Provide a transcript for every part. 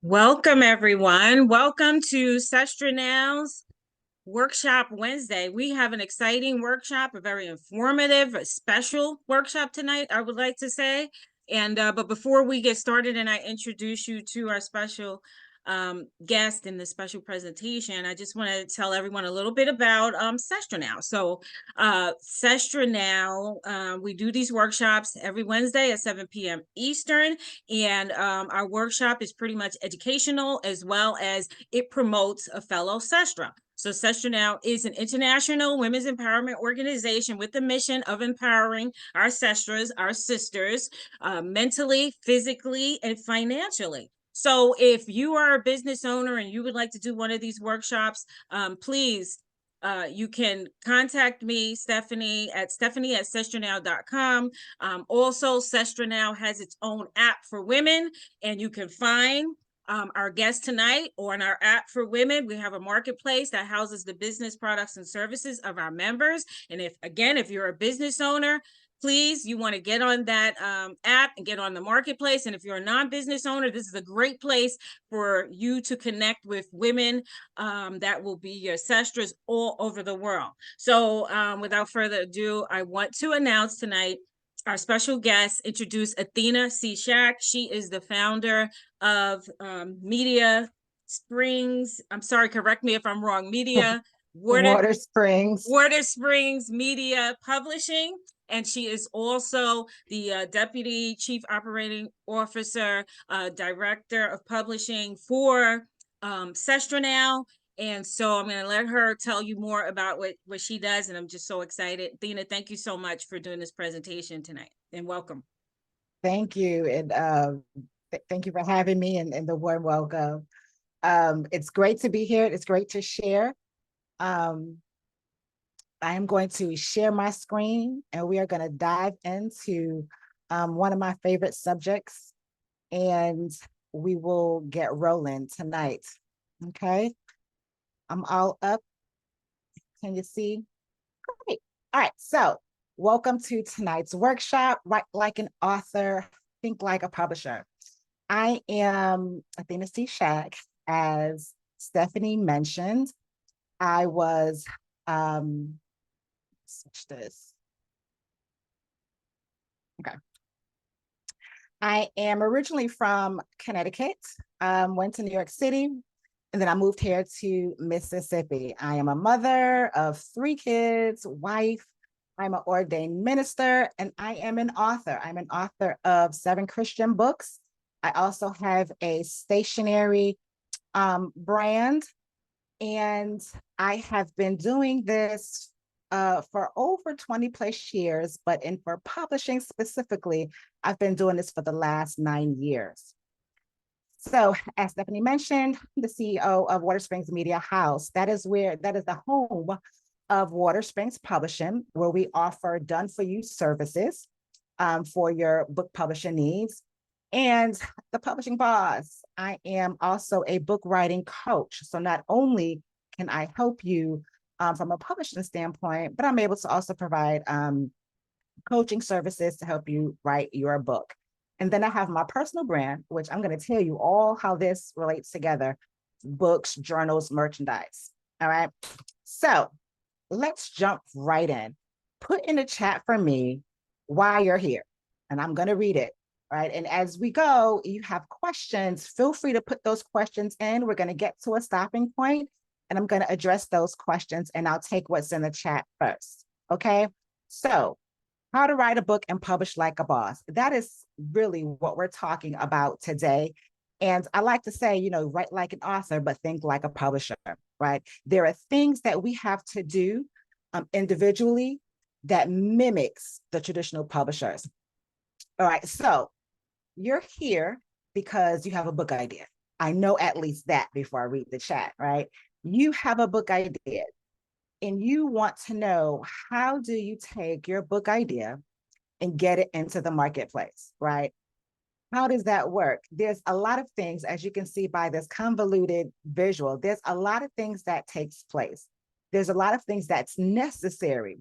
Welcome, everyone. Welcome to Sestra Now's Workshop Wednesday. We have an exciting workshop, a very informative, a special workshop tonight, I would like to say. But before we get started and I introduce you to our special guest in the special presentation, I just want to tell everyone a little bit about Sestra Now. So Sestra Now, we do these workshops every Wednesday at 7 p.m. Eastern, and our workshop is pretty much educational as well as it promotes a fellow Sestra. So Sestra Now is an international women's empowerment organization with the mission of empowering our sestras, our sisters, mentally, physically, and financially. So if you are a business owner and you would like to do one of these workshops, please, you can contact me, Stephanie at stephanie@sestranow.com. Also, Sestra Now has its own app for women, and you can find our guest tonight on our app for women. We have a marketplace that houses the business products and services of our members. And if you're a business owner, please, you want to get on that app and get on the marketplace. And if you're a non-business owner, this is a great place for you to connect with women that will be your sestras all over the world. So without further ado, I want to announce tonight our special guest, introduce Athena C. She is the founder of Media Springs. I'm sorry, correct me if I'm wrong. Watersprings Media Publishing. And she is also the Deputy Chief Operating Officer, Director of Publishing for Sestra Now. And so I'm going to let her tell you more about what she does. And I'm just so excited. Athena, thank you so much for doing this presentation tonight, and welcome. Thank you. And thank you for having me and the warm welcome. It's great to be here. It's great to share. I am going to share my screen and we are going to dive into one of my favorite subjects, and we will get rolling tonight. Okay. I'm all up. Can you see? Great. All right. So welcome to tonight's workshop. Write like an author, think like a publisher. I am Athena C. As Stephanie mentioned. I was, switch this. Okay. I am originally from Connecticut, went to New York City, and then I moved here to Mississippi. I am a mother of 3 kids, wife. I'm an ordained minister, and I am an author. I'm an author of 7 Christian books. I also have a stationery brand, and I have been doing this for over 20 plus years, but for publishing specifically, I've been doing this for the last 9 years. So as Stephanie mentioned, the CEO of Watersprings Media House. That is the home of Watersprings Publishing, where we offer done-for-you services for your book publishing needs. And the publishing boss, I am also a book writing coach. So not only can I help you from a publishing standpoint, but I'm able to also provide coaching services to help you write your book. And then I have my personal brand, which I'm going to tell you all how this relates together: books, journals, merchandise. All right. So let's jump right in. Put in the chat for me why you're here, and I'm going to read it. Right. And as we go, you have questions, feel free to put those questions in. We're going to get to a stopping point, and I'm going to address those questions, and I'll take what's in the chat first. Okay. So how to write a book and publish like a boss. That is really what we're talking about today. And I like to say, write like an author, but think like a publisher, right? There are things that we have to do individually that mimics the traditional publishers. All right. So you're here because you have a book idea. I know at least that before I read the chat, right? You have a book idea and you want to know, how do you take your book idea and get it into the marketplace, right? How does that work? There's a lot of things, as you can see by this convoluted visual, there's a lot of things that takes place. There's a lot of things that's necessary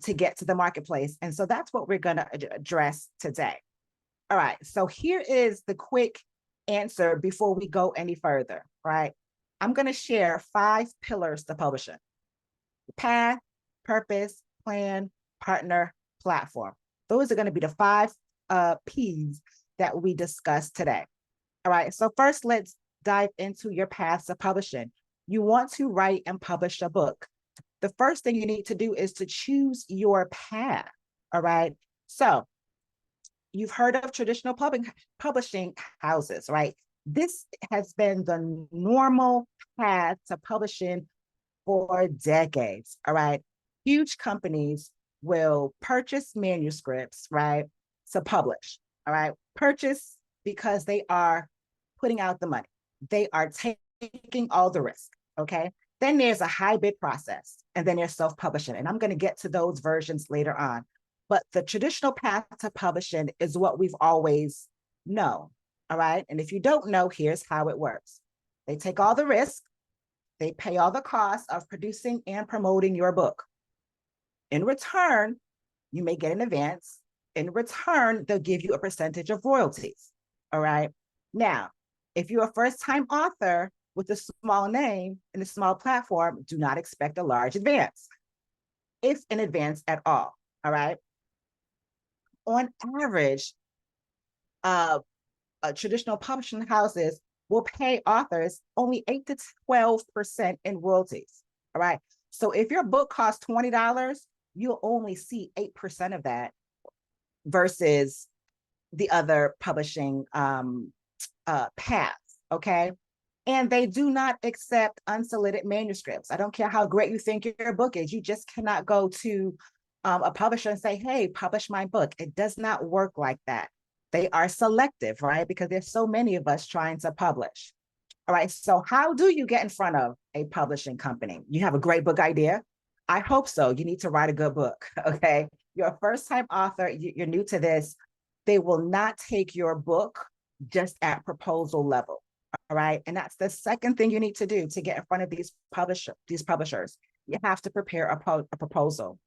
to get to the marketplace. And so that's what we're going to address today. All right, so here is the quick answer before we go any further, right? I'm going to share 5 pillars to publishing: path, purpose, plan, partner, platform. Those are going to be the 5 P's that we discussed today. All right, so first let's dive into your paths to publishing. You want to write and publish a book. The first thing you need to do is to choose your path. All right, so you've heard of traditional publishing houses, right? This has been the normal path to publishing for decades, all right? Huge companies will purchase manuscripts, right, to publish, all right? Purchase because they are putting out the money. They are taking all the risk, okay? Then there's a high bid process, and then there's self-publishing, and I'm gonna get to those versions later on. But the traditional path to publishing is what we've always known, all right? And if you don't know, here's how it works. They take all the risk, they pay all the costs of producing and promoting your book. In return, you may get an advance. In return, they'll give you a percentage of royalties, all right? Now, if you're a first-time author with a small name and a small platform, do not expect a large advance, if an advance at all right? On average, traditional publishing houses will pay authors only 8 to 12% in royalties, all right? So if your book costs $20, you'll only see 8% of that versus the other publishing paths, okay? And they do not accept unsolicited manuscripts. I don't care how great you think your book is, you just cannot go to a publisher and say, hey, publish my book. It does not work like that. They are selective, right? Because there's so many of us trying to publish. All right, so how do you get in front of a publishing company? You have a great book idea? I hope so. You need to write a good book, okay? You're a first-time author, you're new to this. They will not take your book just at proposal level, all right? And that's the second thing you need to do to get in front of these publishers. You have to prepare a proposal.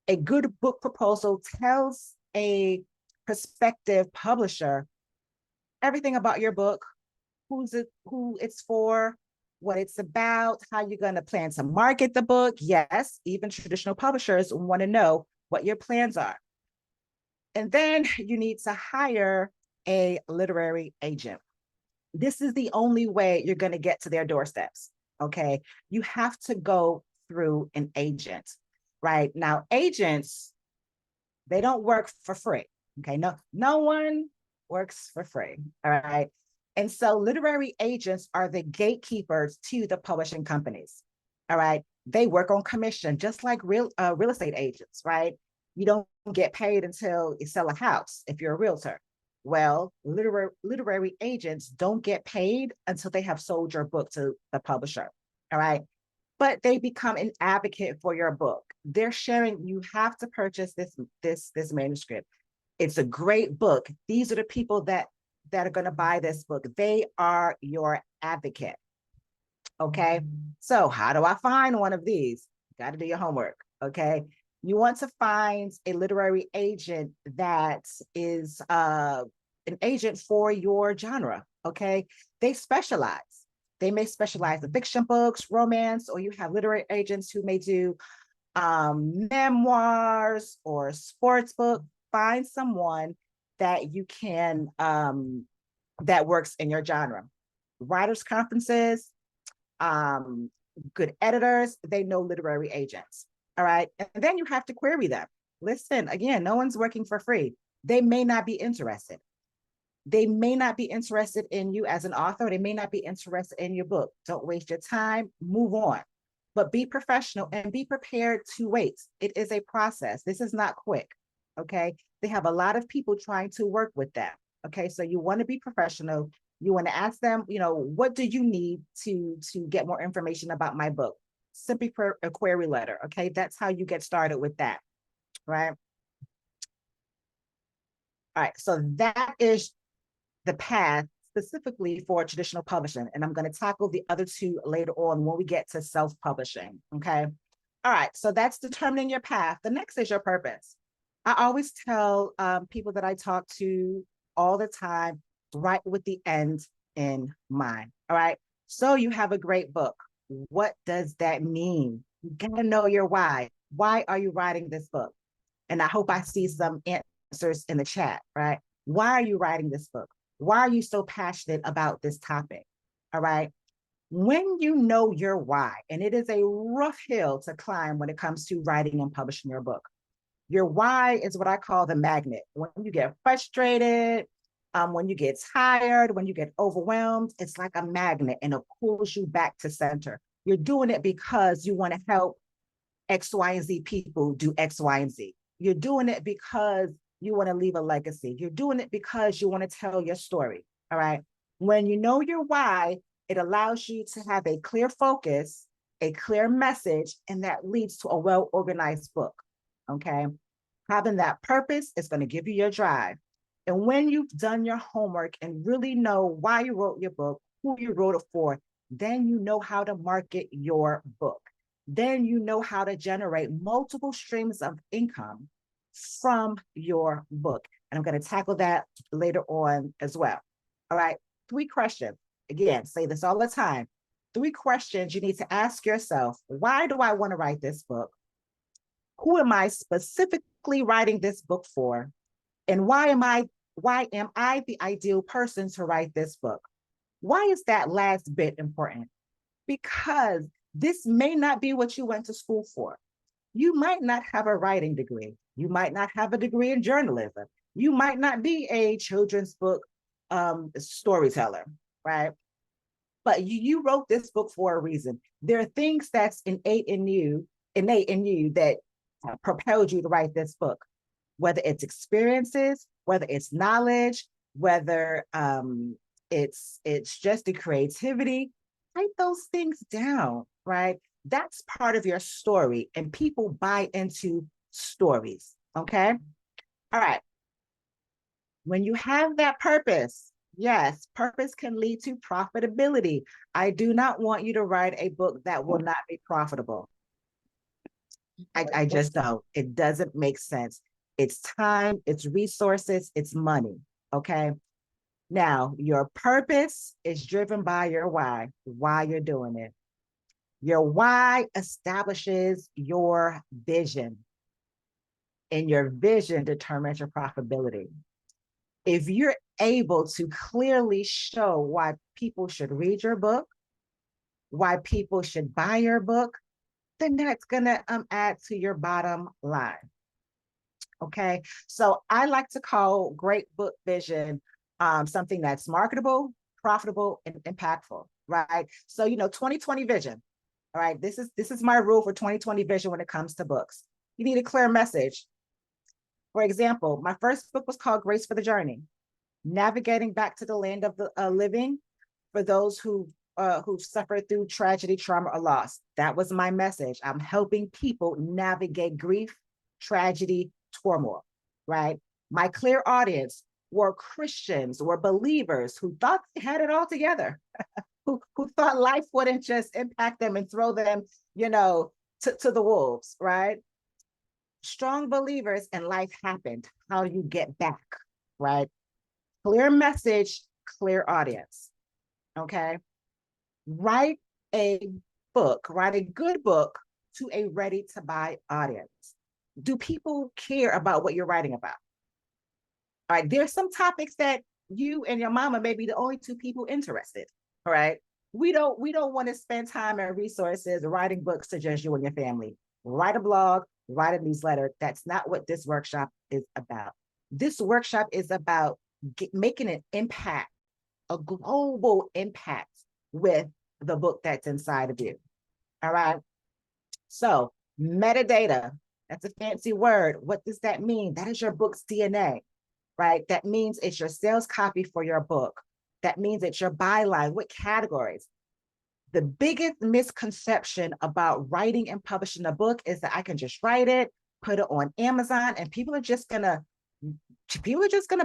A good book proposal tells a prospective publisher everything about your book, who it's for, what it's about, how you're going to plan to market the book. Yes, even traditional publishers want to know what your plans are. And then you need to hire a literary agent. This is the only way you're going to get to their doorsteps, okay? You have to go through an agent, right? Now, agents, they don't work for free, okay? No one works for free, all right? And so literary agents are the gatekeepers to the publishing companies, all right? They work on commission, just like real estate agents, right? You don't get paid until you sell a house if you're a realtor. Well, literary agents don't get paid until they have sold your book to the publisher, all right? But they become an advocate for your book. They're sharing, you have to purchase this manuscript. It's a great book. These are the people that are going to buy this book. They are your advocate. Okay. So how do I find one of these? You got to do your homework. Okay. You want to find a literary agent that is an agent for your genre. Okay. They specialize. They may specialize in fiction books, romance, or you have literary agents who may do memoirs or sports book. Find someone that you can, that works in your genre. Writers' conferences, good editors, they know literary agents, all right? And then you have to query them. Listen, again, no one's working for free. They may not be interested. They may not be interested in you as an author. They may not be interested in your book. Don't waste your time, move on. But be professional and be prepared to wait. It is a process. This is not quick, okay? They have a lot of people trying to work with them, okay? So you want to be professional. You want to ask them, what do you need to get more information about my book? Simply a query letter, okay? That's how you get started with that, right? All right, so that is the path specifically for traditional publishing. And I'm going to tackle the other two later on when we get to self-publishing, okay? All right, so that's determining your path. The next is your purpose. I always tell people that I talk to, all the time, right with the end in mind. All right. So you have a great book. What does that mean? You gotta know your why. Why are you writing this book? And I hope I see some answers in the chat, right? Why are you writing this book? Why are you so passionate about this topic? All right. When you know your why, and it is a rough hill to climb when it comes to writing and publishing your book. Your why is what I call the magnet. When you get frustrated, when you get tired, when you get overwhelmed, it's like a magnet and it pulls you back to center. You're doing it because you want to help X, Y, and Z people do X, Y, and Z. You're doing it because you want to leave a legacy. You're doing it because you want to tell your story. All right. When you know your why, it allows you to have a clear focus, a clear message, and that leads to a well-organized book. Okay. Having that purpose is going to give you your drive. And when you've done your homework and really know why you wrote your book, who you wrote it for, then you know how to market your book. Then you know how to generate multiple streams of income from your book. And I'm going to tackle that later on as well. All right. 3 questions. Again, say this all the time. 3 questions you need to ask yourself. Why do I want to write this book? Who am I specifically writing this book for? And why am I the ideal person to write this book? Why is that last bit important? Because this may not be what you went to school for. You might not have a writing degree. You might not have a degree in journalism. You might not be a children's book storyteller, right? But you wrote this book for a reason. There are things that's innate in you that propelled you to write this book, whether it's experiences, whether it's knowledge, whether it's just the creativity. Write those things down, right? That's part of your story, and people buy into stories. Okay. All right. When you have that purpose, yes, purpose can lead to profitability. I do not want you to write a book that will not be profitable. I just don't. It doesn't make sense. It's time, it's resources, it's money. Okay. Now, your purpose is driven by your why you're doing it. Your why establishes your vision, and your vision determines your profitability. If you're able to clearly show why people should read your book, why people should buy your book, then that's going to add to your bottom line. Okay. So I like to call great book vision something that's marketable, profitable, and impactful, right? So, 2020 vision. All right. This is my rule for 2020 vision when it comes to books. You need a clear message. For example, my first book was called Grace for the Journey, Navigating Back to the Land of the Living for those who suffered through tragedy, trauma, or loss. That was my message. I'm helping people navigate grief, tragedy, turmoil, right? My clear audience were Christians, were believers who thought they had it all together, who thought life wouldn't just impact them and throw them, to the wolves, right? Strong believers, and life happened. How do you get back, right? Clear message, clear audience, okay? Write a good book to a ready to buy audience. Do people care about what you're writing about? All right, there's some topics that you and your mama may be the only 2 people interested, all right? We don't want to spend time and resources writing books to just you and your family. Write a blog, write a newsletter. That's not what this workshop is about. This workshop is about making an impact, a global impact with the book that's inside of you. All right. So metadata, that's a fancy word. What does that mean? That is your book's DNA, right? That means it's your sales copy for your book. That means it's your byline. What categories? The biggest misconception about writing and publishing a book is that I can just write it, put it on Amazon, and people are just gonna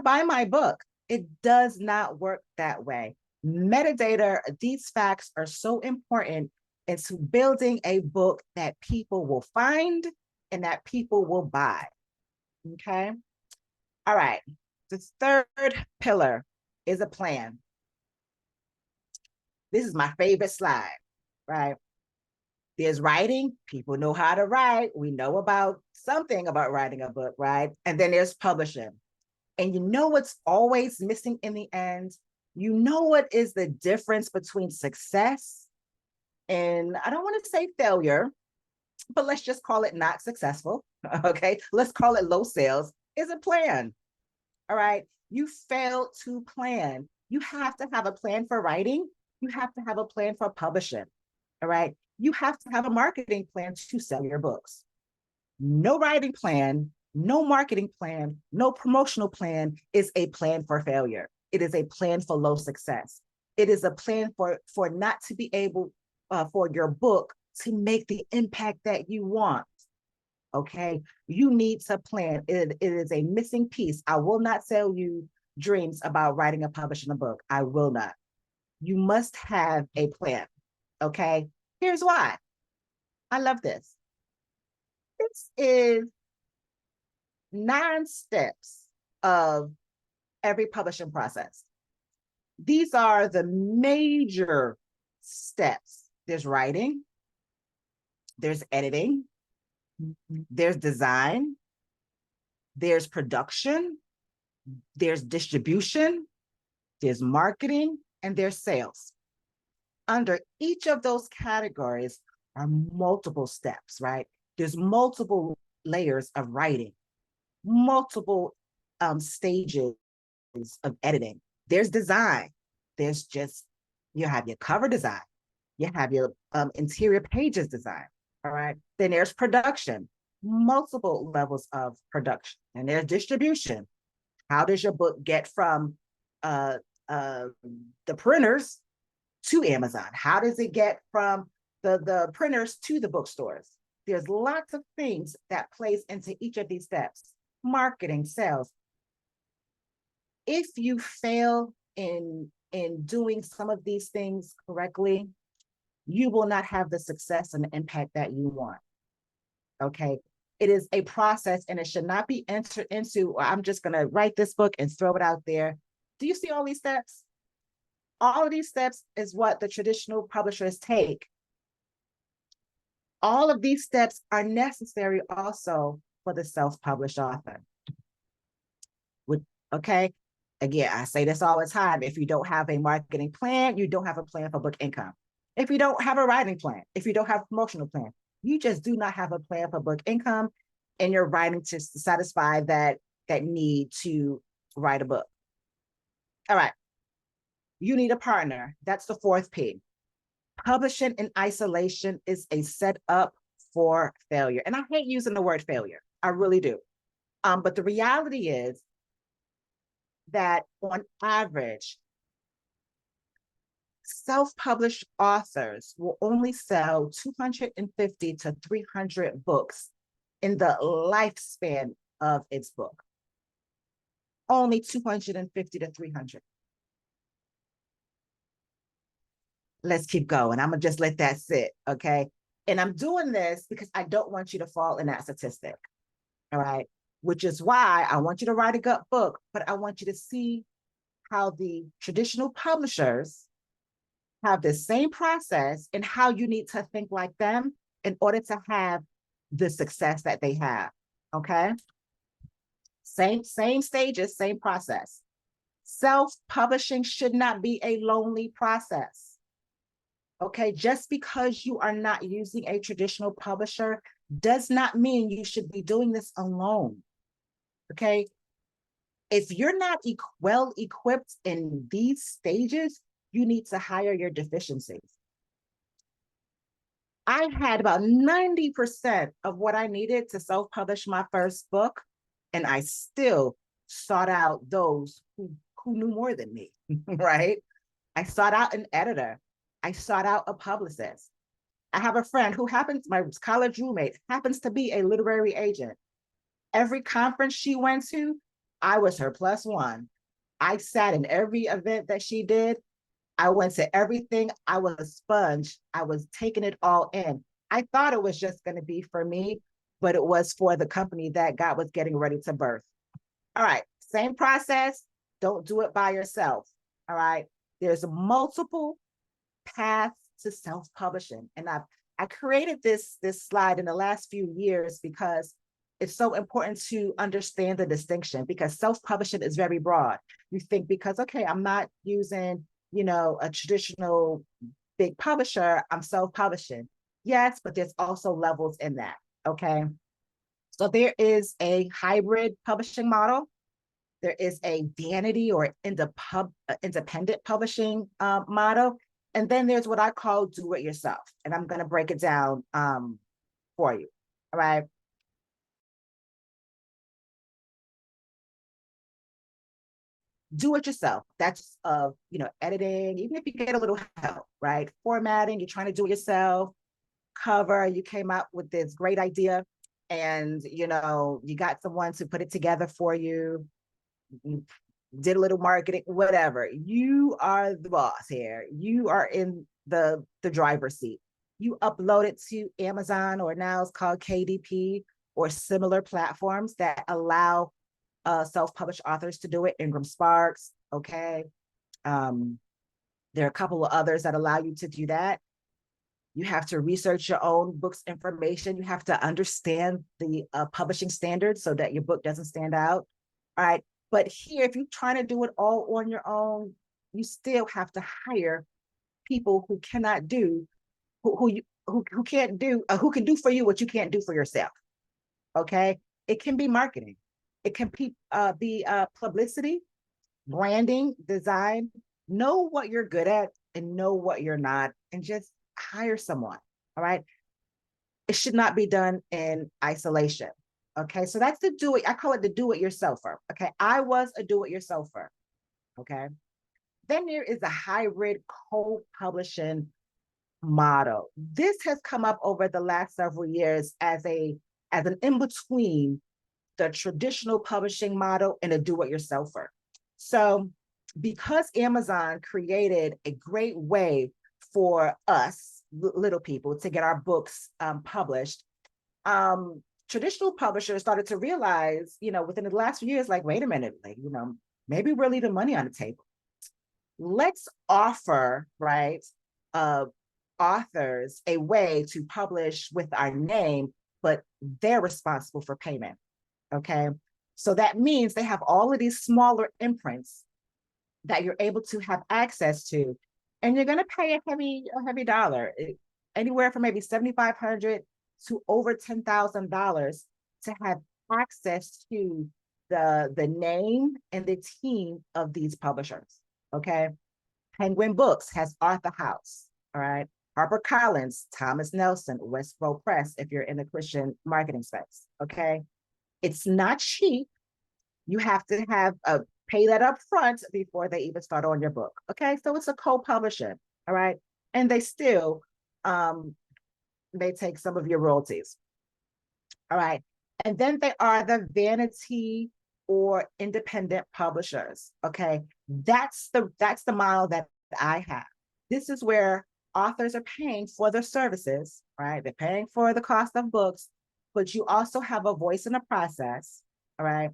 buy my book. It does not work that way. Metadata, these facts are so important into building a book that people will find and that people will buy. Okay. All right. The third pillar is a plan. This is my favorite slide, right? There's writing. People know how to write. We know about something about writing a book, right? And then there's publishing. And you know what's always missing in the end? You know what is the difference between success and, I don't want to say failure, but let's just call it not successful. Okay, let's call it low sales, is a plan. All right, you failed to plan. You have to have a plan for writing. You have to have a plan for publishing. All right, you have to have a marketing plan to sell your books. No writing plan, no marketing plan, no promotional plan is a plan for failure. It is a plan for low success. It is a plan for not to be able for your book to make the impact that you want. Okay, you need to plan. It is a missing piece. I will not sell you dreams about writing and publishing a book. I will not. You must have a plan. Okay, here's why. I love this. This is 9 steps of every publishing process. These are the major steps. There's writing, there's editing, there's design, there's production, there's distribution, there's marketing, and there's sales. Under each of those categories are multiple steps, right? There's multiple layers of writing, multiple stages of editing. There's design. There's just, you have your cover design. You have your interior pages design, all right? Then there's production, multiple levels of production. And there's distribution. How does your book get from the printers to Amazon? How does it get from the printers to the bookstores? There's lots of things that plays into each of these steps. Marketing, sales. If you fail in doing some of these things correctly, you will not have the success and the impact that you want. Okay, it is a process and it should not be entered into, or I'm just gonna write this book and throw it out there. Do you see all these steps? All of these steps is what the traditional publishers take. All of these steps are necessary also for the self-published author. Okay, again, I say this all the time. If you don't have a marketing plan, you don't have a plan for book income. If you don't have a writing plan, if you don't have a promotional plan, you just do not have a plan for book income, and you're writing to satisfy that need to write a book. All right, you need a partner. That's the 4th P. Publishing in isolation is a setup for failure. And I hate using the word failure. I really do. But the reality is that on average, self-published authors will only sell 250 to 300 books in the lifespan of its book. Only 250 to 300. Let's keep going. I'm gonna just let that sit, okay? And I'm doing this because I don't want you to fall in that statistic, all right? Which is why I want you to write a good book, but I want you to see how the traditional publishers have the same process and how you need to think like them in order to have the success that they have, okay? Same stages, same process. Self-publishing should not be a lonely process. Okay, just because you are not using a traditional publisher does not mean you should be doing this alone. Okay, if you're not well equipped in these stages, you need to hire your deficiencies. I had about 90% of what I needed to self-publish my first book, and I still sought out those who knew more than me, right? I sought out an editor. I sought out a publicist. I have a friend who happens, my college roommate, happens to be a literary agent. Every conference she went to, I was her +1. I sat in every event that she did. I went to everything. I was a sponge. I was taking it all in. I thought it was just going to be for me, but it was for the company that God was getting ready to birth. All right, Same process. Don't do it by yourself. All right. There's multiple paths to self-publishing. And I created this slide in the last few years because it's so important to understand the distinction, because self-publishing is very broad. You think because, okay, I'm not using, a traditional big publisher, I'm self-publishing. Yes, but there's also levels in that. Okay. So there is a hybrid publishing model. There is a vanity or independent publishing model. And then there's what I call do it yourself. And I'm going to break it down for you. All right. Do it yourself. That's editing, even if you get a little help, right? Formatting, you're trying to do it yourself. Cover, you came up with this great idea and you got someone to put it together for you. You did a little marketing, whatever. You are the boss here. You are in the driver's seat. You upload it to Amazon, or now it's called KDP, or similar platforms that allow self-published authors to do it. Ingram Sparks, okay. There are a couple of others that allow you to do that. You have to research your own book's information. You have to understand the publishing standards so that your book doesn't stand out. All right. But here, if you're trying to do it all on your own, you still have to hire people who cannot do, who can't do, who can do for you what you can't do for yourself. Okay. It can be marketing. It can be publicity, branding, design. Know what you're good at and know what you're not, and just hire someone. All right. It should not be done in isolation. Okay. So that's I call it the do-it-yourselfer. Okay. I was a do-it-yourselfer. Okay. Then there is a hybrid co-publishing model. This has come up over the last several years as an in-between the traditional publishing model and a do-it-yourselfer. So because Amazon created a great way for us little people to get our books published, traditional publishers started to realize, within the last few years, like, wait a minute, like, maybe we're leaving money on the table. Let's offer, right, authors a way to publish with our name, but they're responsible for payment. Okay. So that means they have all of these smaller imprints that you're able to have access to, and you're going to pay a heavy dollar, anywhere from maybe $7,500 to over $10,000 to have access to the name and the team of these publishers. Okay. Penguin Books has Arthur House. All right. HarperCollins, Thomas Nelson, Westboro Press, if you're in the Christian marketing space. Okay. It's not cheap. You have to have pay that up front before they even start on your book. Okay. So it's a co-publisher. All right. And they still may take some of your royalties. All right. And then there are the vanity or independent publishers. Okay. That's the model that I have. This is where authors are paying for their services, right? They're paying for the cost of books, but you also have a voice in the process. All right.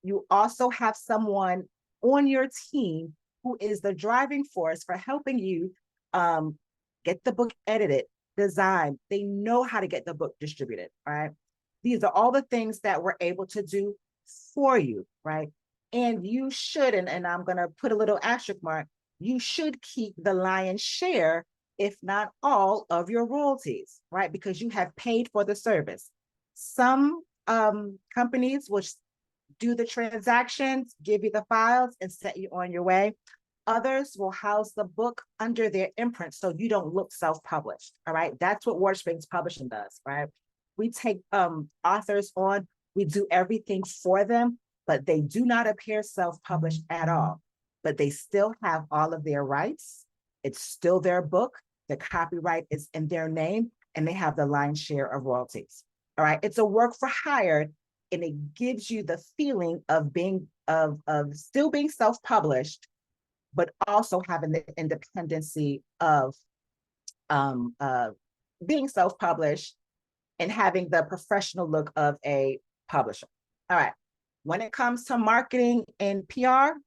You also have someone on your team who is the driving force for helping you get the book edited, designed. They know how to get the book distributed, right? These are all the things that we're able to do for you, right? And you should, and I'm going to put a little asterisk mark, you should keep the lion's share, if not all, of your royalties, right? Because you have paid for the service. Some companies which do the transactions, give you the files, and set you on your way. Others will house the book under their imprint so you don't look self-published. All right. That's what Watersprings Publishing does, right? We take authors on, we do everything for them, but they do not appear self-published at all. But they still have all of their rights. It's still their book. The copyright is in their name, and they have the lion's share of royalties. All right. It's a work for hire, and it gives you the feeling of being of still being self-published, but also having the independency of being self-published and having the professional look of a publisher. All right, When it comes to marketing and PR,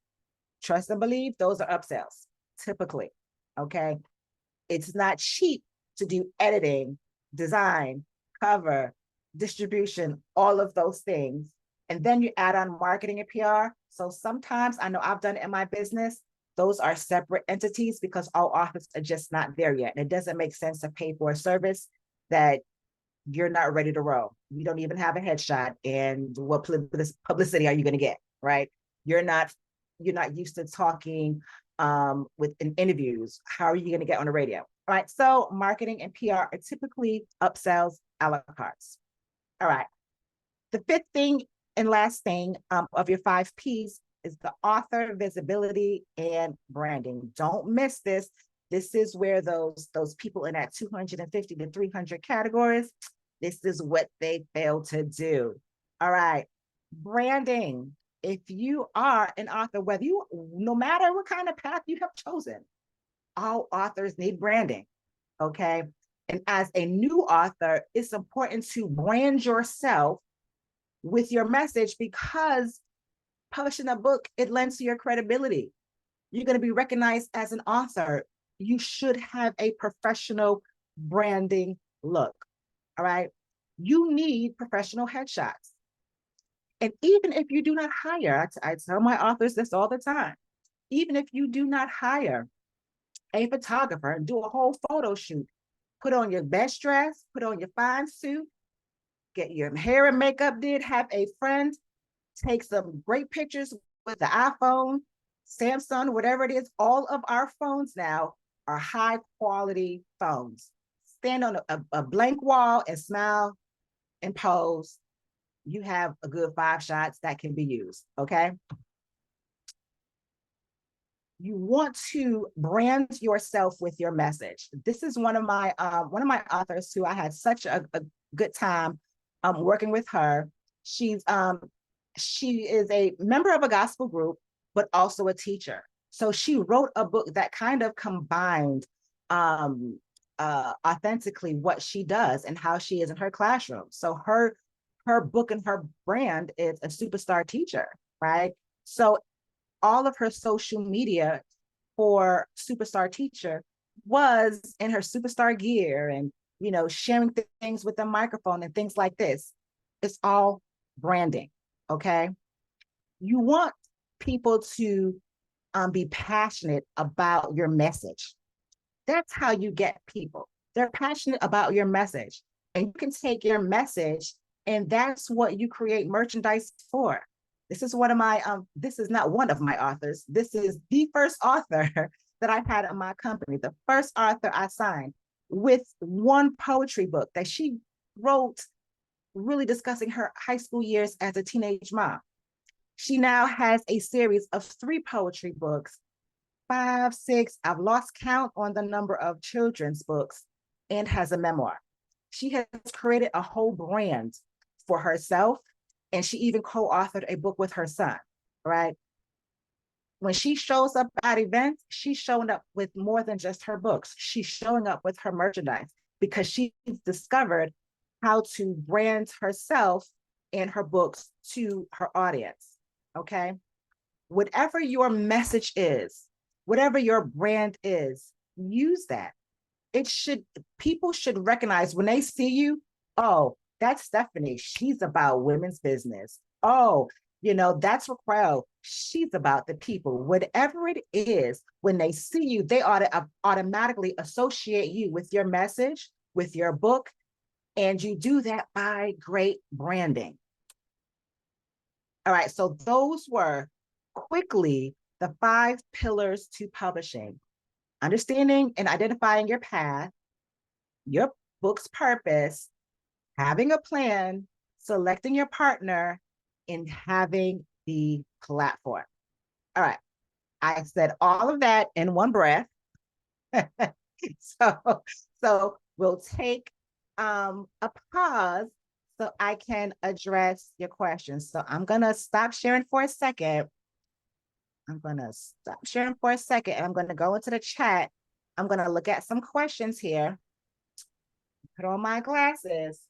trust and believe, those are upsells, typically, okay? It's not cheap to do editing, design, cover, distribution, all of those things. And then you add on marketing and PR. So sometimes, I know I've done it in my business, those are separate entities because all authors are just not there yet. And it doesn't make sense to pay for a service that you're not ready to roll. You don't even have a headshot. And what publicity are you going to get, right? You're not used to talking with in interviews. How are you going to get on the radio? All right. So marketing and PR are typically upsells, a la cartes. All right. The fifth thing and last thing of your 5 Ps is the author visibility and branding. Don't miss this. This is where those people in that 250 to 300 categories, this is what they fail to do. All right. Branding. If you are an author, no matter what kind of path you have chosen, all authors need branding, okay? And as a new author, it's important to brand yourself with your message because publishing a book, it lends to your credibility. You're going to be recognized as an author. You should have a professional branding look, all right? You need professional headshots. And even if you do not hire, I tell my authors this all the time, even if you do not hire a photographer and do a whole photo shoot, put on your best dress, put on your fine suit, get your hair and makeup did, have a friend take some great pictures with the iPhone, Samsung, whatever it is. All of our phones now are high quality phones. Stand on a blank wall and smile and pose. You have a good 5 shots that can be used, okay? You want to brand yourself with your message. This is one of my authors who I had such a good time working with her. She is a member of a gospel group, but also a teacher. So she wrote a book that kind of combined authentically what she does and how she is in her classroom. So her book and her brand is a superstar teacher, right? So all of her social media for superstar teacher was in her superstar gear and, sharing things with the microphone and things like this. It's all branding, okay? You want people to be passionate about your message. That's how you get people. They're passionate about your message. And you can take your message and that's what you create merchandise for. This is this is not one of my authors. This is the first author that I've had in my company, the first author I signed with one poetry book that she wrote, really discussing her high school years as a teenage mom. She now has a series of 3 poetry books, 5, 6, I've lost count on the number of children's books, and has a memoir. She has created a whole brand for herself, and she even co-authored a book with her son, right? When she shows up at events, she's showing up with more than just her books. She's showing up with her merchandise because she's discovered how to brand herself and her books to her audience, okay? Whatever your message is, whatever your brand is, use that. People should recognize when they see you, oh, that's Stephanie. She's about women's business. Oh, that's Raquel. She's about the people. Whatever it is, when they see you, they ought to automatically associate you with your message, with your book, and you do that by great branding. All right, so those were quickly the 5 pillars to publishing. Understanding and identifying your path, your book's purpose, having a plan, selecting your partner, and having the platform. All right, I said all of that in one breath. So we'll take a pause so I can address your questions. So I'm gonna stop sharing for a second. And I'm gonna go into the chat. I'm gonna look at some questions here, put on my glasses,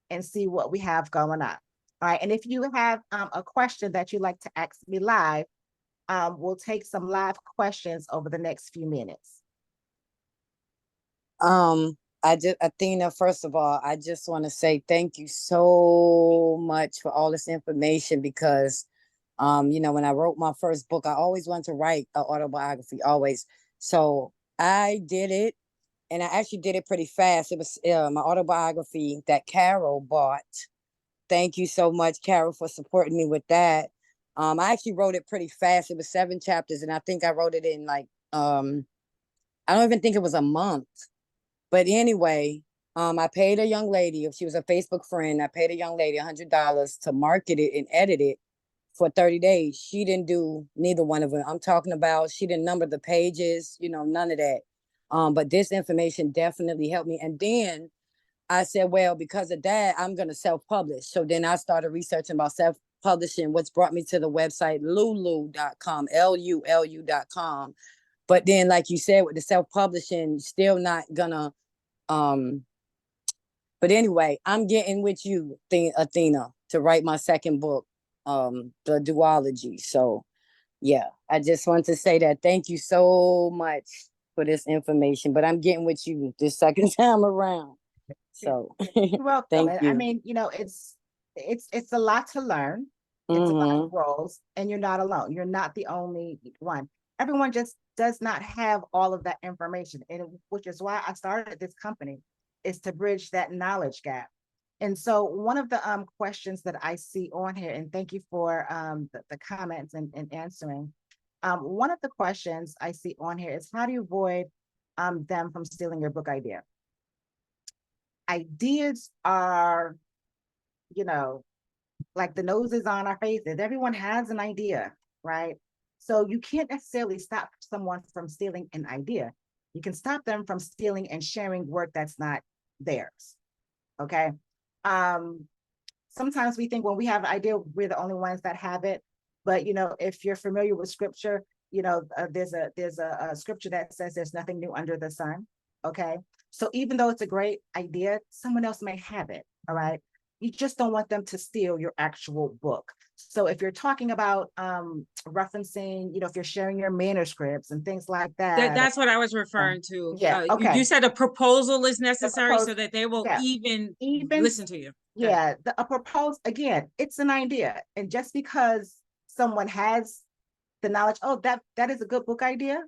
and see what we have going on. All right. And if you have a question that you'd like to ask me live, we'll take some live questions over the next few minutes. Athena, first of all, I just want to say thank you so much for all this information because, when I wrote my first book, I always wanted to write an autobiography, always. So I did it, and I actually did it pretty fast. It was my autobiography that Carol bought. Thank you so much, Carol, for supporting me with that. I actually wrote it pretty fast. It was 7 chapters, and I think I wrote it in like, I don't even think it was a month. But anyway, I paid a young lady, if she was a Facebook friend, I paid a young lady $100 to market it and edit it for 30 days. She didn't do neither one of them. I'm talking about she didn't number the pages, none of that. But this information definitely helped me. And then I said, well, because of that, I'm going to self-publish. So then I started researching about self-publishing, which brought me to the website lulu.com, LULU.com. But then, like you said, with the self-publishing, still not gonna, but anyway, I'm getting with you, Athena, to write my second book, the duology. So yeah, I just want to say that thank you so much for this information, but I'm getting with you this second time around. So You're welcome. thank And you. I mean, it's a lot to learn. It's a lot of roles, and you're not alone. You're not the only one. Everyone just does not have all of that information, and which is why I started this company, is to bridge that knowledge gap. And so one of the questions that I see on here, and thank you for the comments and answering. One of the questions I see on here is, how do you avoid them from stealing your book idea? Ideas are, like the noses on our faces. Everyone has an idea, right? So you can't necessarily stop someone from stealing an idea. You can stop them from stealing and sharing work that's not theirs. Okay. Sometimes we think when we have an idea, we're the only ones that have it. But if you're familiar with scripture, there's a scripture that says there's nothing new under the sun. Okay. So even though it's a great idea, someone else may have it. All right. You just don't want them to steal your actual book. So if you're talking about referencing, if you're sharing your manuscripts and things like that. That's what I was referring to. Yeah. Okay. You said a proposal is necessary so that they will even listen to you. Yeah. A proposal, again, it's an idea. And just because someone has the knowledge, oh, that is a good book idea.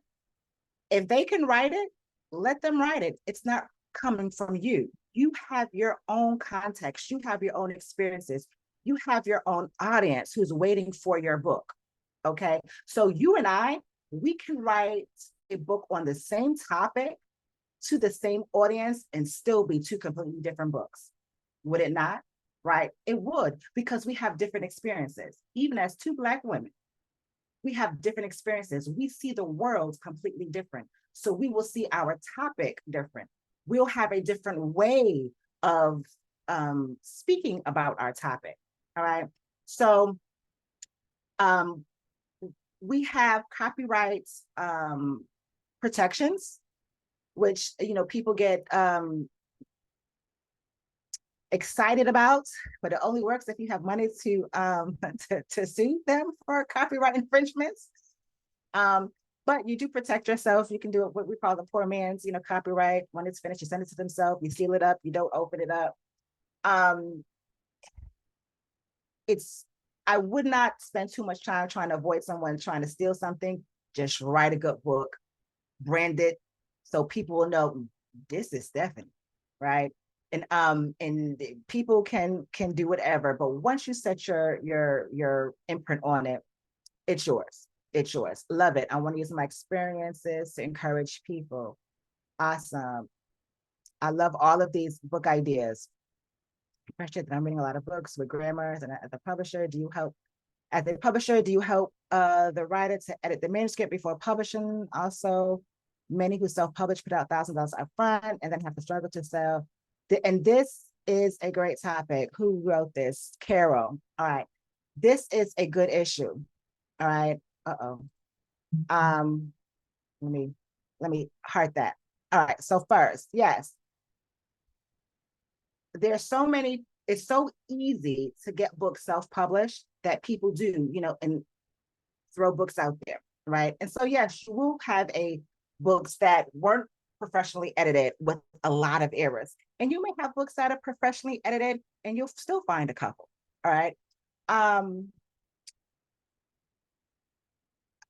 If they can write it, let them write it. It's not coming from you. You have your own context. You have your own experiences. You have your own audience who's waiting for your book. Okay. So you and we can write a book on the same topic to the same audience and still be 2 completely different books. Would it not? Right? It would, because we have different experiences. Even as 2 Black women, we have different experiences. We see the world completely different. So we will see our topic different. We'll have a different way of speaking about our topic. All right. So we have copyright protections, which people get excited about, but it only works if you have money to sue them for copyright infringements. But you do protect yourself. You can do what we call the poor man's, copyright. When it's finished, you send it to themselves. You seal it up. You don't open it up. I would not spend too much time trying to avoid someone trying to steal something. Just write a good book, brand it, so people will know this is Stephanie, right? And people can do whatever, but once you set your imprint on it, it's yours. It's yours. Love it. I want to use my experiences to encourage people. Awesome. I love all of these book ideas. I'm reading a lot of books with grammars, and as a publisher, do you help the writer to edit the manuscript before publishing? Also, many who self-publish put out $1,000 up front and then have to struggle to sell. And this is a great topic. Who wrote this? Carol. All right. This is a good issue. All right. Let me heart that. All right. So first, yes, there's so many it's so easy to get books self-published that people do, and throw books out there, right? And so yes, you will have books that weren't professionally edited with a lot of errors. And you may have books that are professionally edited and you'll still find a couple. All right.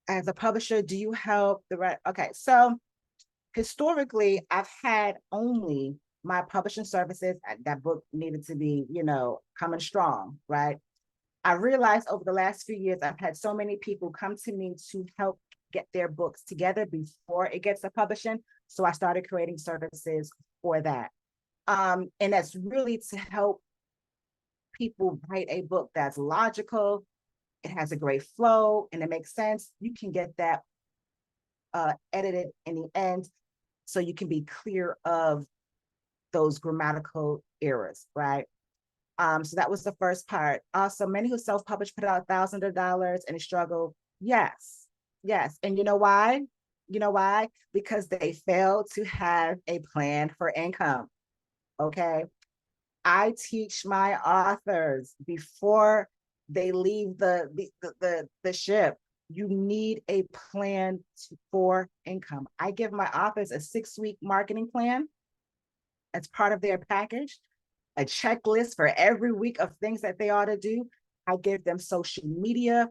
As a publisher, do you help the right? Okay, so historically, I've had only my publishing services. That book needed to be, coming strong, right? I realized over the last few years, I've had so many people come to me to help get their books together before it gets to publishing. So I started creating services for that. And that's really to help people write a book that's logical, it has a great flow, and it makes sense. You can get that edited in the end so you can be clear of those grammatical errors, right? So that was the first part. Also, many who self-publish put out thousands of dollars and struggle. Yes, yes. And you know why? You know why? Because they fail to have a plan for income. Okay. I teach my authors before they leave the ship. You need a plan for income. I give my authors a 6-week marketing plan as part of their package, a checklist for every week of things that they ought to do. I give them social media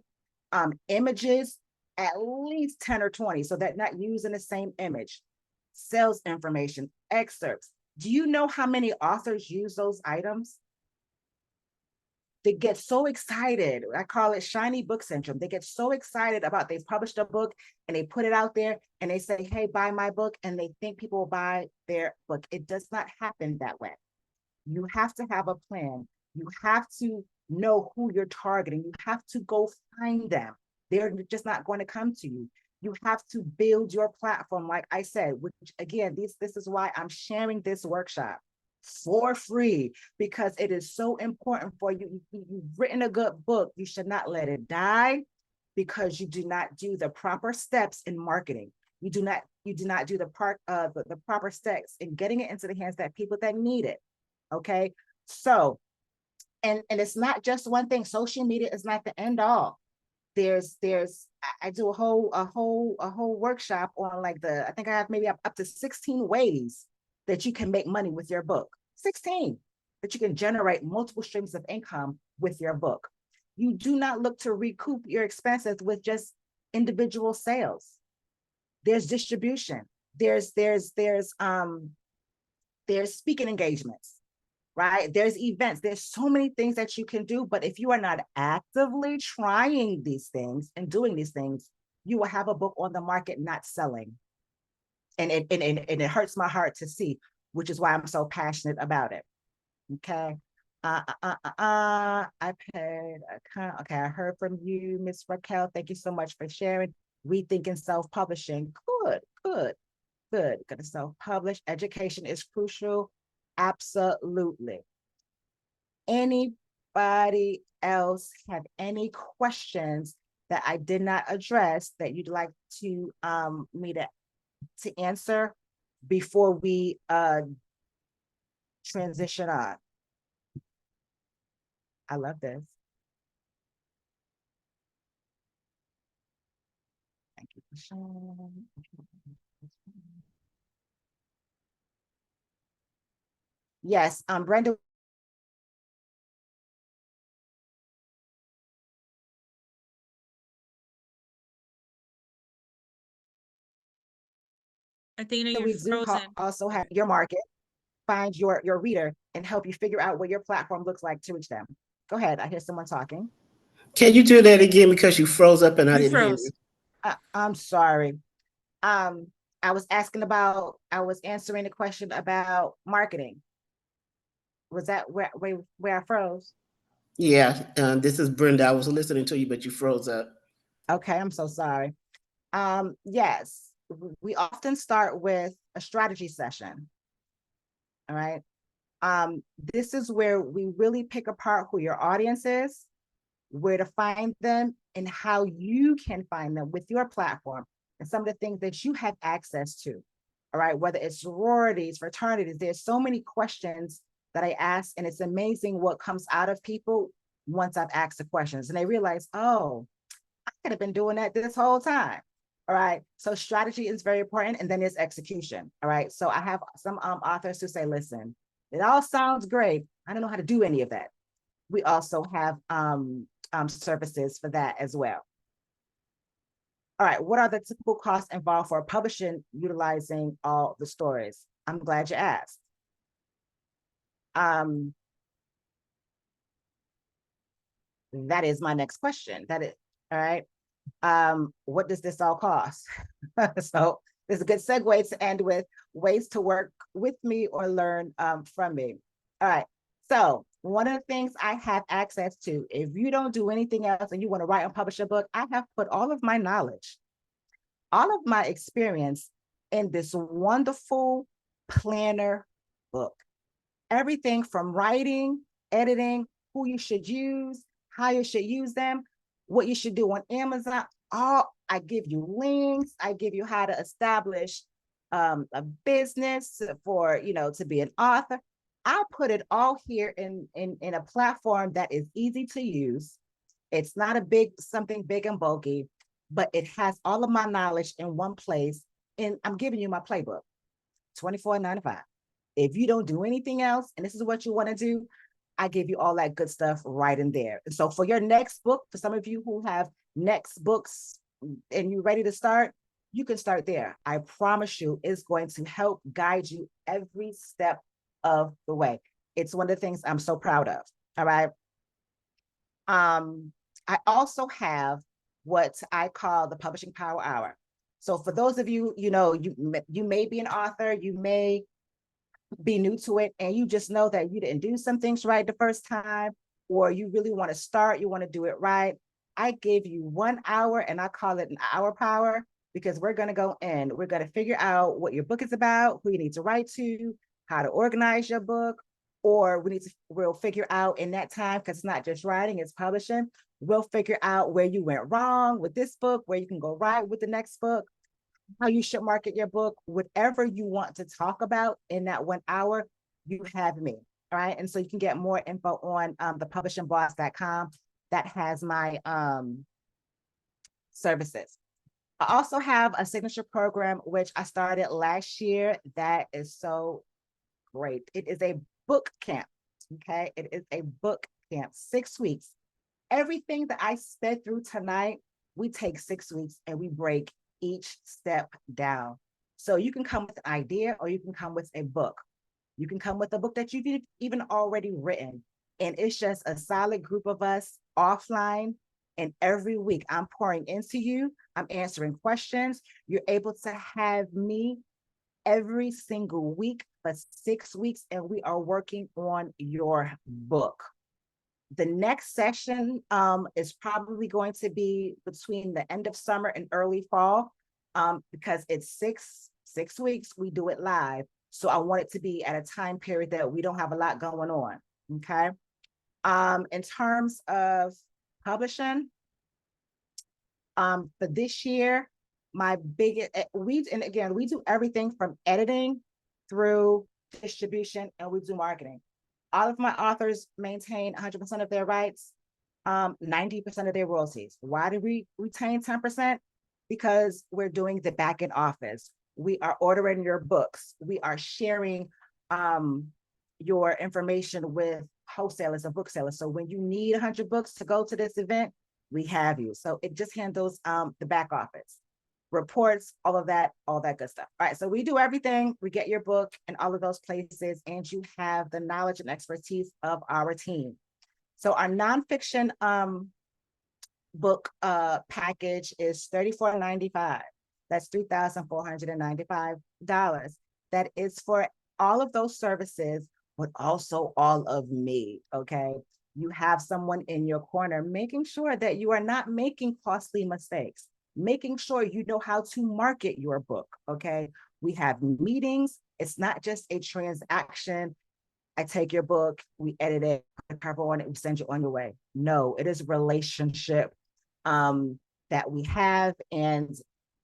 images, at least 10 or 20, so they're not using the same image, sales information, excerpts. Do you know how many authors use those items? They get so excited. I call it shiny book syndrome. They get so excited about they've published a book and they put it out there and they say, hey, buy my book. And they think people will buy their book. It does not happen that way. You have to have a plan. You have to know who you're targeting. You have to go find them. They're just not going to come to you. You have to build your platform, like I said, which again, this is why I'm sharing this workshop for free, because it is so important for you. You've written a good book. You should not let it die because you do not do the proper steps in marketing. You do not do the proper steps in getting it into the hands that people that need it. Okay. So, and it's not just one thing. Social media is not the end all. I do a whole workshop on I think I have maybe up to 16 ways that you can make money with your book. 16 that you can generate multiple streams of income with your book. You do not look to recoup your expenses with just individual sales. There's distribution. There's speaking engagements, right? There's events. There's so many things that you can do. But if you are not actively trying these things and doing these things, you will have a book on the market not selling. And it hurts my heart to see, which is why I'm so passionate about it. Okay. I paid. Okay, I heard from you, Miss Raquel. Thank you so much for sharing. Rethinking self-publishing. Good. Gonna self-publish. Education is crucial. Absolutely. Anybody else have any questions that I did not address that you'd like to me to answer before we transition on? I love this. Thank you for sharing. Yes, Brenda. Athena, you're We do frozen. also have your market, find your reader, and help you figure out what your platform looks like to reach them. Go ahead. I hear someone talking. Can you do that again because you froze up and I didn't hear you? I'm sorry. I was answering the question about marketing. Was that where I froze? Yeah, this is Brenda. I was listening to you, but you froze up. Okay, I'm so sorry. Yes, we often start with a strategy session. All right. This is where we really pick apart who your audience is, where to find them, and how you can find them with your platform and some of the things that you have access to. All right, whether it's sororities, fraternities, there's so many questions that I ask, and it's amazing what comes out of people once I've asked the questions and they realize, oh, I could have been doing that this whole time. All right. So strategy is very important. And then there's execution. All right. So I have some authors who say, listen, it all sounds great. I don't know how to do any of that. We also have services for that as well. All right. What are the typical costs involved for publishing utilizing all the stories? I'm glad you asked. That is my next question. That is, all right. What does this all cost? So this is a good segue to end with ways to work with me or learn from me. All right. So one of the things I have access to, if you don't do anything else and you want to write and publish a book, I have put all of my knowledge, all of my experience in this wonderful planner book. Everything from writing, editing, who you should use, how you should use them, what you should do on Amazon. I give you links. I give you how to establish a business for, to be an author. I'll put it all here in a platform that is easy to use. It's not something big and bulky, but it has all of my knowledge in one place. And I'm giving you my playbook, $24.95. If you don't do anything else, and this is what you want to do, I give you all that good stuff right in there. And so for your next book, for some of you who have next books and you're ready to start, you can start there. I promise you it's going to help guide you every step of the way. It's one of the things I'm so proud of. All right. I also have what I call the Publishing Power Hour. So for those of you, you may be an author, you may be new to it, and you just know that you didn't do some things right the first time, or you really want to start, you want to do it right. I give you 1 hour and I call it an hour power, because we're going to go in, we're going to figure out what your book is about, who you need to write to, how to organize your book, or we'll figure out in that time, because it's not just writing, it's publishing. We'll figure out where you went wrong with this book, where you can go right with the next book, how you should market your book, whatever you want to talk about in that 1 hour, you have me. All right. And so you can get more info on thepublishingboss.com. That has my services. I also have a signature program, which I started last year. That is so great. It is a book camp. Okay. It is a book camp, 6 weeks. Everything that I sped through tonight, we take 6 weeks and we break each step down. So you can come with an idea, or you can come with a book. You can come with a book that you've even already written. And it's just a solid group of us offline. And every week I'm pouring into you. I'm answering questions. You're able to have me every single week for 6 weeks, and we are working on your book. The next session is probably going to be between the end of summer and early fall, because it's six weeks. We do it live. So I want it to be at a time period that we don't have a lot going on. Okay. In terms of publishing, for this year, my biggest, we do everything from editing through distribution, and we do marketing. All of my authors maintain 100% of their rights, 90% of their royalties. Why do we retain 10%? Because we're doing the back end office. We are ordering your books. We are sharing your information with wholesalers and booksellers. So when you need 100 books to go to this event, we have you. So it just handles the back office, reports, all that good stuff. All right, so we do everything. We get your book in all of those places, and you have the knowledge and expertise of our team. So our nonfiction book package is $34.95. That's $3,495. That is for all of those services, but also all of me. Okay. You have someone in your corner making sure that you are not making costly mistakes, making sure you know how to market your book. Okay. We have meetings. It's not just a transaction. I take your book, we edit it, put cover on it, we send you on your way. No, it is a relationship that we have. And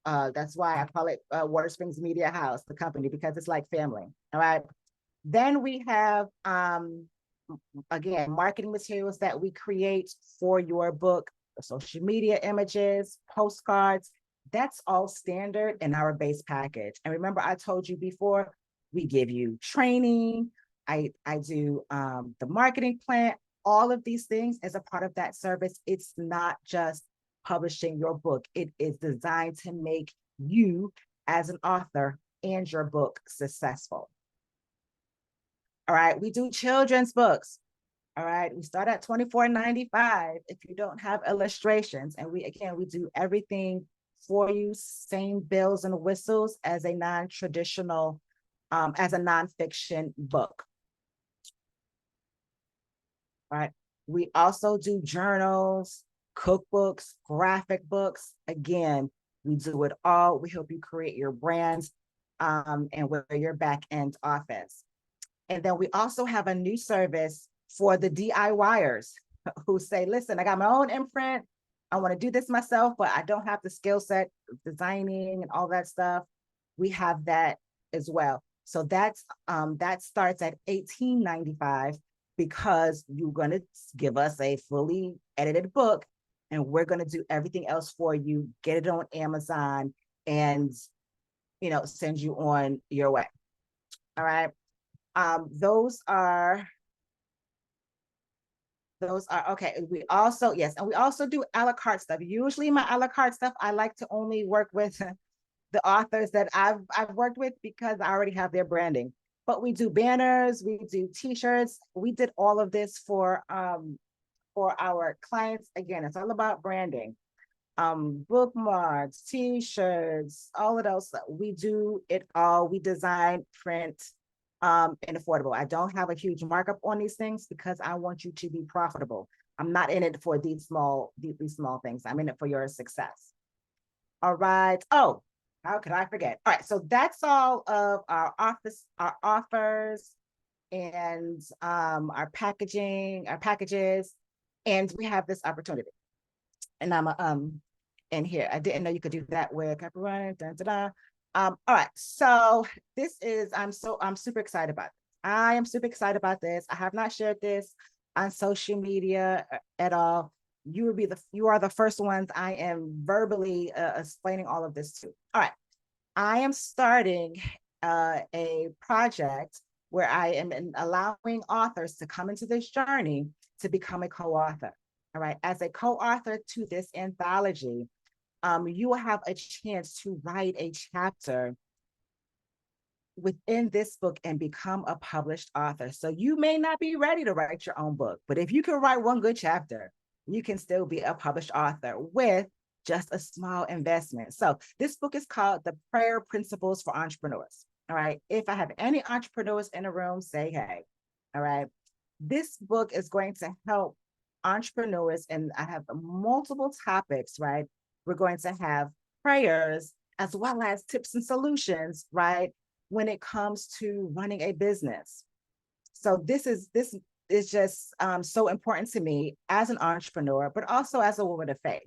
that's why I call it Watersprings Media House, the company, because it's like family. All right. Then we have, again, marketing materials that we create for your book, social media images, postcards. That's all standard in our base package. And remember, I told you before, we give you training. I do the marketing plan, all of these things as a part of that service. It's not just publishing your book. It is designed to make you as an author and your book successful. All right, we do children's books. All right, we start at $24.95 if you don't have illustrations. And we do everything for you, same bells and whistles as a non-traditional, as a nonfiction book. All right, we also do journals, cookbooks, graphic books. Again, we do it all. We help you create your brands and we're your back end office. And then we also have a new service for the DIYers who say, listen, I got my own imprint. I want to do this myself, but I don't have the skill set of designing and all that stuff. We have that as well. So that's that starts at $18.95 because you're going to give us a fully edited book and we're going to do everything else for you, get it on Amazon and, send you on your way. All right. Those are okay. We also, yes, and we also do a la carte stuff. Usually my a la carte stuff, I like to only work with the authors that I've worked with because I already have their branding. But we do banners, we do t-shirts. We did all of this for our clients. Again, it's all about branding. Bookmarks, t-shirts, all of those. We do it all. We design, print, and affordable. I don't have a huge markup on these things because I want you to be profitable. I'm not in it for these small things. I'm in it for your success. All right. Oh, how could I forget? All right. So that's all of our offers and our packaging, our packages, and we have this opportunity. And I'm in here. I didn't know you could do that with copyright. All right, so this is, I'm super excited about it. I am super excited about this. I have not shared this on social media at all. You are the first ones I am verbally explaining all of this to. All right, I am starting a project where I am allowing authors to come into this journey to become a co-author. All right, as a co-author to this anthology, you will have a chance to write a chapter within this book and become a published author. So you may not be ready to write your own book, but if you can write one good chapter, you can still be a published author with just a small investment. So this book is called The Prayer Principles for Entrepreneurs. All right. If I have any entrepreneurs in the room, say hey. All right. This book is going to help entrepreneurs, and I have multiple topics, right? We're going to have prayers as well as tips and solutions, right? When it comes to running a business. So this is just so important to me as an entrepreneur, but also as a woman of faith.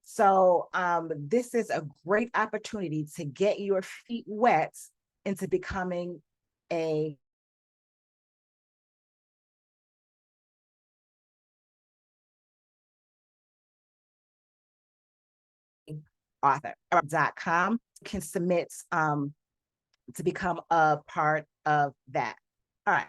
So this is a great opportunity to get your feet wet into becoming a author.com can submit to become a part of that. All right.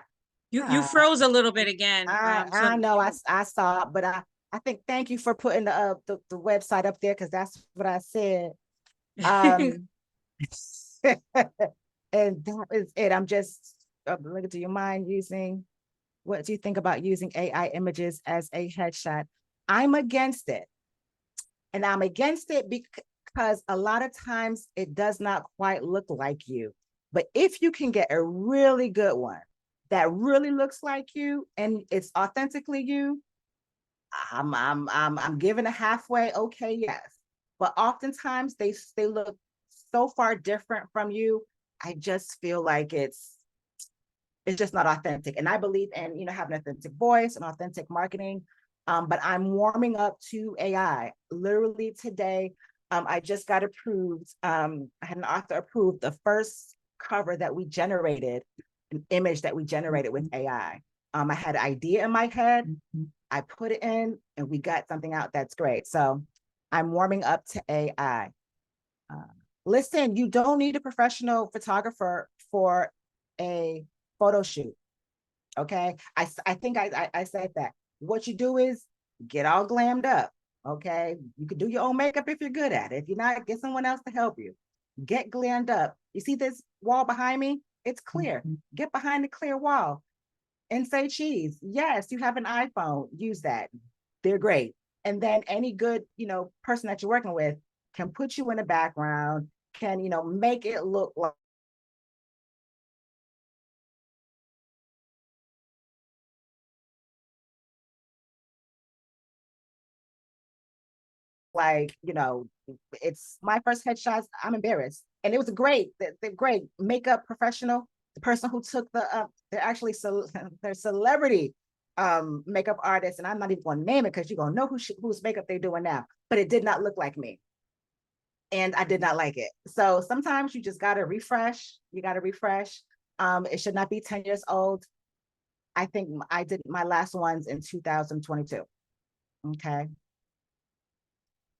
You froze a little bit again. I know I saw it, but I think thank you for putting the website up there because that's what I said. And that is it. I'm just looking. Do you mind using? What do you think about using AI images as a headshot? I'm against it, and I'm against it because a lot of times it does not quite look like you. But if you can get a really good one that really looks like you and it's authentically you, I'm giving a halfway okay yes. But oftentimes they look so far different from you. I just feel like it's just not authentic. And I believe in having an authentic voice and authentic marketing. But I'm warming up to AI. Literally today, I just got approved. I had an author approve the first cover that we generated an image that we generated with AI. I had an idea in my head, I put it in, and we got something out that's great. So I'm warming up to AI. Listen, you don't need a professional photographer for a photo shoot. Okay. I think I said that. What you do is get all glammed up. Okay. You can do your own makeup if you're good at it. If you're not, get someone else to help you. Get glammed up. You see this wall behind me? It's clear. Get behind the clear wall and say cheese. Yes, you have an iPhone. Use that. They're great. And then any good, person that you're working with can put you in the background, can, make it look like, it's my first headshots. I'm embarrassed. And it was great. They're great makeup professional. The person who took they're actually they're celebrity makeup artists. And I'm not even going to name it because you're going to know whose makeup they're doing now. But it did not look like me. And I did not like it. So sometimes you just got to refresh. You got to refresh. It should not be 10 years old. I think I did my last ones in 2022. Okay.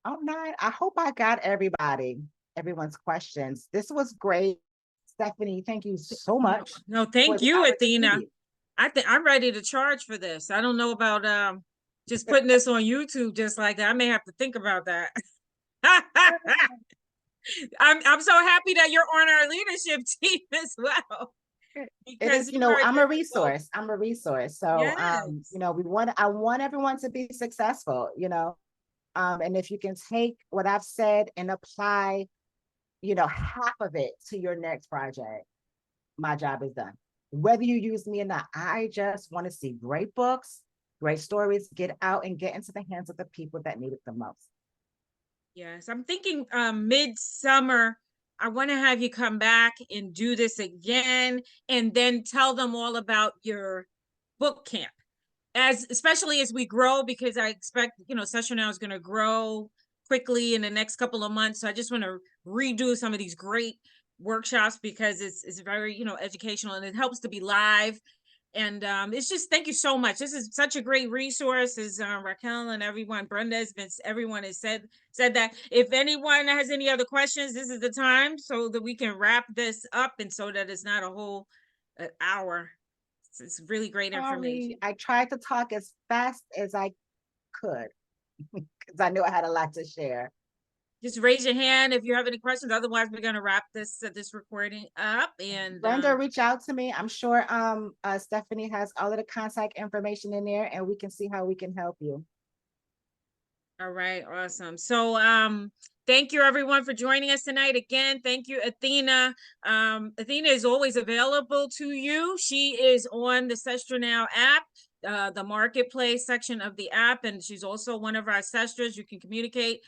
All right. I hope I got everyone's questions. This was great. Stephanie, thank you so much. No, thank you, Athena. I think I'm ready to charge for this. I don't know about just putting this on YouTube just like that. I may have to think about that. I'm so happy that you're on our leadership team as well. It is, I'm a resource. I'm a resource. So yes. I want everyone to be successful, and if you can take what I've said and apply, half of it to your next project, my job is done. Whether you use me or not, I just want to see great books, great stories, get out and get into the hands of the people that need it the most. Yes, I'm thinking midsummer, I want to have you come back and do this again and then tell them all about your book camp. Especially as we grow, because I expect, Sestra Now is going to grow quickly in the next couple of months. So I just want to redo some of these great workshops because it's very, educational, and it helps to be live. And it's just, thank you so much. This is such a great resource, as Raquel and everyone, Brenda everyone has said that. If anyone has any other questions, this is the time so that we can wrap this up, and so that it's not a whole hour. It's really great information. I tried to talk as fast as I could because I knew I had a lot to share. Just raise your hand if you have any questions. Otherwise, we're going to wrap this recording up. And Brenda, reach out to me. I'm sure Stephanie has all of the contact information in there, and we can see how we can help you. All right, awesome. So thank you everyone for joining us tonight. Again, thank you, Athena. Athena is always available to you. She is on the Sestra Now app, the marketplace section of the app, and she's also one of our Sestras. You can communicate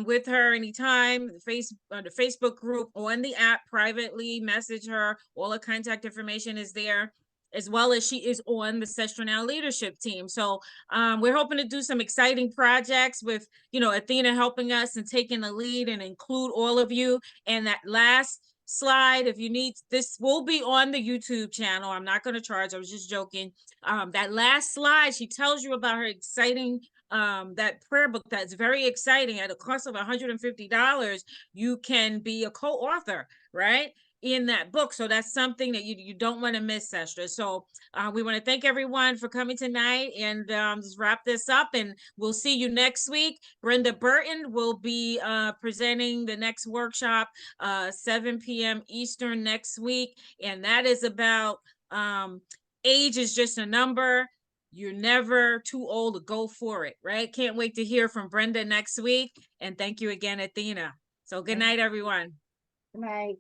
with her anytime. The Facebook group on the app, privately message her. All the contact information is there, as well as she is on the Sestra Now leadership team. So we're hoping to do some exciting projects with, Athena helping us and taking the lead and include all of you. And that last slide, if you need, this will be on the YouTube channel. I'm not going to charge. I was just joking. That last slide, she tells you about her exciting that prayer book that's very exciting. At a cost of $150, you can be a co-author, right, in that book. So that's something that you don't want to miss, Sestra. So we want to thank everyone for coming tonight, and just wrap this up, and we'll see you next week. Brenda Burton will be presenting the next workshop 7 p.m. Eastern next week, and that is about age is just a number. You're never too old to go for it, right? Can't wait to hear from Brenda next week. And thank you again, Athena. So good night, everyone. Good night.